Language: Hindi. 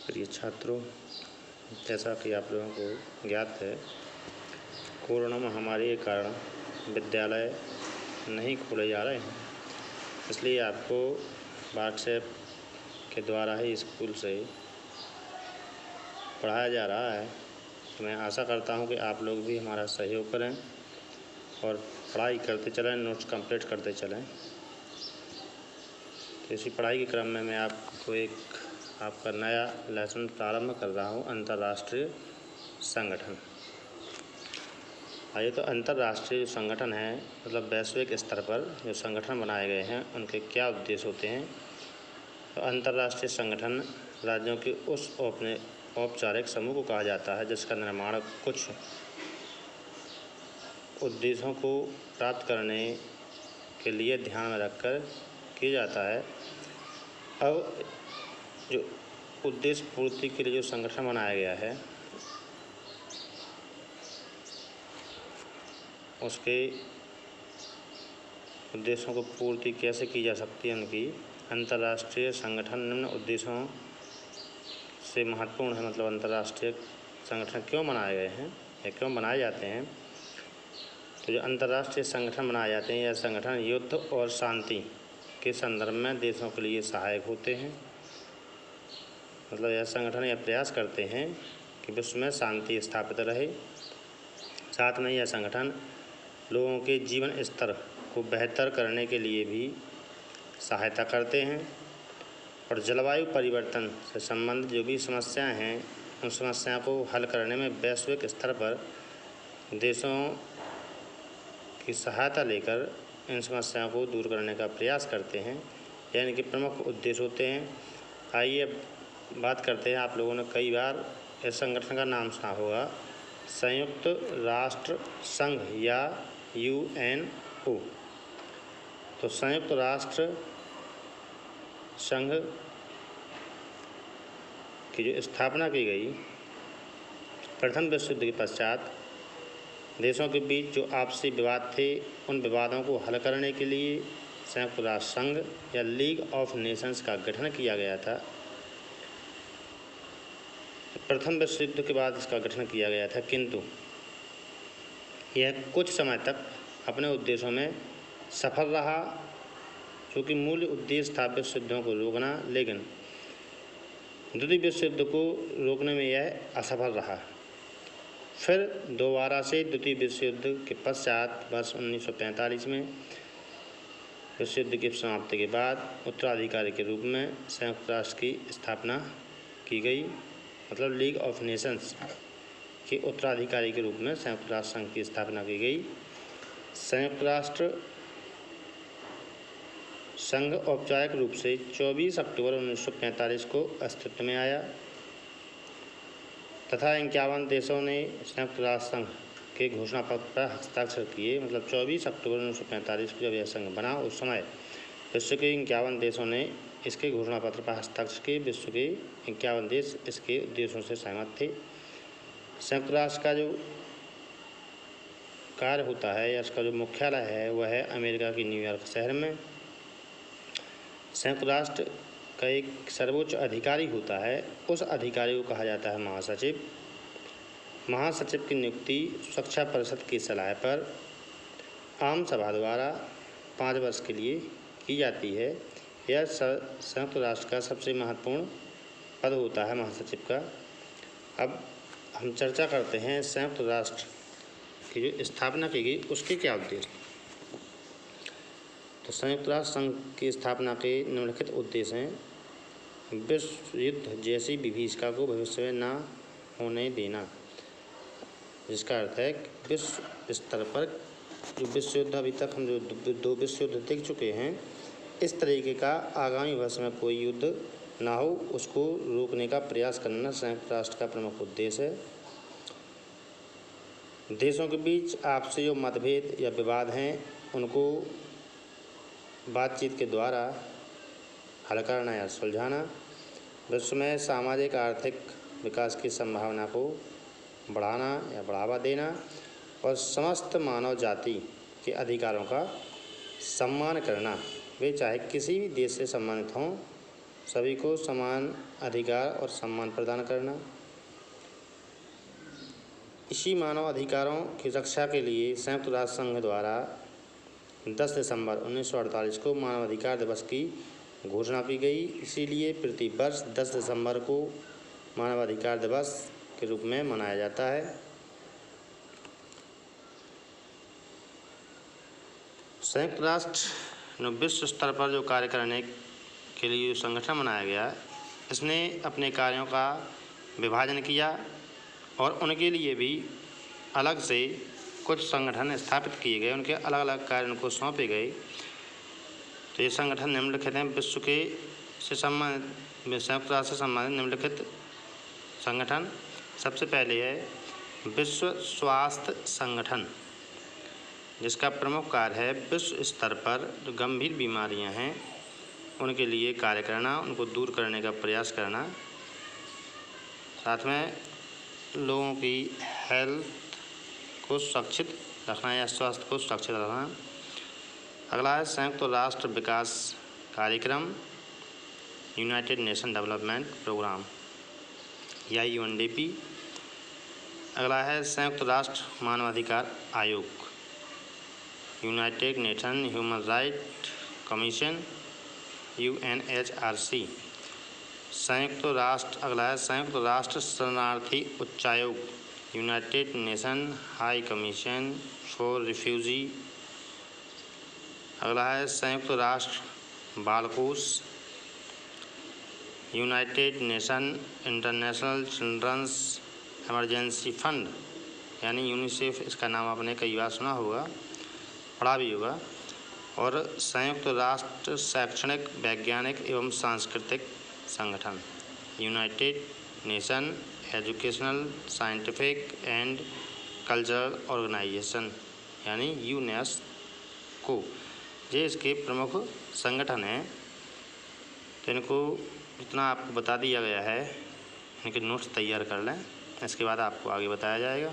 प्रिय छात्रों, जैसा कि आप लोगों को ज्ञात है, कोरोना महामारी के कारण विद्यालय नहीं खोले जा रहे हैं, इसलिए आपको व्हाट्सएप के द्वारा ही स्कूल से पढ़ाया जा रहा है। तो मैं आशा करता हूं कि आप लोग भी हमारा सहयोग करें और पढ़ाई करते चलें, नोट्स कंप्लीट करते चलें। तो इसी पढ़ाई के क्रम में मैं आपको एक आपका नया लेसन प्रारंभ कर रहा हूं, अंतर्राष्ट्रीय संगठन। ये तो अंतर्राष्ट्रीय संगठन है, मतलब वैश्विक स्तर पर जो संगठन बनाए गए हैं उनके क्या उद्देश्य होते हैं। तो अंतर्राष्ट्रीय संगठन राज्यों के उस औपचारिक समूह को कहा जाता है जिसका निर्माण कुछ उद्देश्यों को प्राप्त करने के लिए ध्यान में रखकर किया जाता है। अब जो उद्देश्य पूर्ति के लिए जो संगठन बनाया गया है उसके उद्देश्यों को पूर्ति कैसे की जा सकती है उनकी। अंतर्राष्ट्रीय संगठन निम्न उद्देश्यों से महत्वपूर्ण है, मतलब अंतर्राष्ट्रीय संगठन क्यों बनाए गए हैं या क्यों बनाए जाते हैं। तो जो अंतर्राष्ट्रीय संगठन बनाए जाते हैं, यह संगठन युद्ध और शांति के संदर्भ में देशों के लिए सहायक होते हैं। मतलब यह संगठन यह प्रयास करते हैं कि विश्व में शांति स्थापित रहे। साथ में यह संगठन लोगों के जीवन स्तर को बेहतर करने के लिए भी सहायता करते हैं और जलवायु परिवर्तन से संबंधित जो भी समस्याएं हैं उन समस्याओं को हल करने में वैश्विक स्तर पर देशों की सहायता लेकर इन समस्याओं को दूर करने का प्रयास करते हैं, यानी कि प्रमुख उद्देश्य होते हैं। आइए बात करते हैं। आप लोगों ने कई बार इस संगठन का नाम सुना होगा, संयुक्त राष्ट्र संघ या UNO। तो संयुक्त राष्ट्र संघ की जो स्थापना की गई प्रथम विश्व युद्ध के पश्चात देशों के बीच जो आपसी विवाद थे उन विवादों को हल करने के लिए संयुक्त राष्ट्र संघ या लीग ऑफ नेशंस का गठन किया गया था। प्रथम विश्व युद्ध के बाद इसका गठन किया गया था, किंतु यह कुछ समय तक अपने उद्देश्यों में सफल रहा, क्योंकि मूल उद्देश्य था विश्व युद्धों को रोकना, लेकिन द्वितीय विश्व युद्ध को रोकने में यह असफल रहा। फिर दोबारा से द्वितीय विश्व युद्ध के पश्चात वर्ष 1945 में विश्व युद्ध की समाप्ति के बाद उत्तराधिकारी के रूप में संयुक्त राष्ट्र की स्थापना की गई, मतलब लीग ऑफ नेशंस के उत्तराधिकारी के रूप में संयुक्त राष्ट्र संघ की स्थापना की गई। संयुक्त राष्ट्र संघ औपचारिक रूप से 24 अक्टूबर 1945 को अस्तित्व में आया तथा 51 देशों ने संयुक्त राष्ट्र संघ के घोषणा पत्र पर हस्ताक्षर किए। मतलब 24 अक्टूबर 1945 को जब यह संघ बना उस समय विश्व के 51 देशों ने इसके घोषणा पत्र पर हस्ताक्षर किए। विश्व के 51 देश इसके उद्देश्यों से सहमत थे। संयुक्त राष्ट्र का जो कार्य होता है या इसका जो मुख्यालय है वह है अमेरिका की न्यूयॉर्क शहर में। संयुक्त राष्ट्र का एक सर्वोच्च अधिकारी होता है, उस अधिकारी को कहा जाता है महासचिव। महासचिव की नियुक्ति सुरक्षा परिषद की सलाह पर आम सभा द्वारा 5 वर्ष के लिए की जाती है। यह संयुक्त राष्ट्र का सबसे महत्वपूर्ण पद होता है महासचिव का। अब हम चर्चा करते हैं संयुक्त राष्ट्र की जो स्थापना की गई उसके क्या उद्देश्य। तो संयुक्त राष्ट्र संघ की स्थापना के निम्नलिखित उद्देश्य हैं। विश्व युद्ध जैसी विभीषिका को भविष्य में न होने देना, जिसका अर्थ है विश्व स्तर पर जो विश्व युद्ध अभी तक हम जो 2 विश्व युद्ध देख चुके हैं, इस तरीके का आगामी वर्ष में कोई युद्ध ना हो, उसको रोकने का प्रयास करना संयुक्त राष्ट्र का प्रमुख उद्देश्य है। देशों के बीच आपसी जो मतभेद या विवाद हैं उनको बातचीत के द्वारा हल करना या सुलझाना, विश्व में सामाजिक आर्थिक विकास की संभावना को बढ़ाना या बढ़ावा देना और समस्त मानव जाति के अधिकारों का सम्मान करना, वे चाहे किसी भी देश से संबंधित हों सभी को समान अधिकार और सम्मान प्रदान करना। इसी मानव अधिकारों की रक्षा के लिए संयुक्त राष्ट्र संघ द्वारा 10 दिसंबर 1948 को मानव अधिकार दिवस की घोषणा की गई। इसीलिए प्रति वर्ष 10 दिसंबर को मानव अधिकार दिवस के रूप में मनाया जाता है। संयुक्त राष्ट्र ने विश्व स्तर पर जो कार्य करने के लिए जो संगठन बनाया गया, इसने अपने कार्यों का विभाजन किया और उनके लिए भी अलग से कुछ संगठन स्थापित किए गए, उनके अलग अलग कार्य उनको सौंपे गए। तो ये संगठन निम्नलिखित हैं। विश्व के से संबंधित संयुक्त राष्ट्र से संबंधित निम्नलिखित संगठन। सबसे पहले है विश्व स्वास्थ्य संगठन, जिसका प्रमुख कार्य है विश्व स्तर पर जो गंभीर बीमारियां हैं उनके लिए कार्य करना, उनको दूर करने का प्रयास करना, साथ में लोगों की हेल्थ को सुरक्षित रखना या स्वास्थ्य को सुरक्षित रखना। अगला है संयुक्त राष्ट्र विकास कार्यक्रम, यूनाइटेड नेशन डेवलपमेंट प्रोग्राम या UNDP। अगला है संयुक्त राष्ट्र मानवाधिकार आयोग, United Nation Human Right Commission, UNHRC। अगला है संयुक्त राष्ट्र शरणार्थी उच्चायोग, United Nation High Commission for Refugee. अगला है संयुक्त राष्ट्र बाल कोष, United Nation International Children's Emergency Fund यानी यूनिसेफ, इसका नाम आपने कई बार सुना होगा, पढ़ा भी होगा। और संयुक्त राष्ट्र शैक्षणिक, वैज्ञानिक एवं सांस्कृतिक संगठन, United Nation Educational, Scientific and Cultural Organisation यानी UNESCO। ये इसके प्रमुख संगठन हैं। तो इनको इतना आपको बता दिया गया है, इनके नोट्स तैयार कर लें, इसके बाद आपको आगे बताया जाएगा।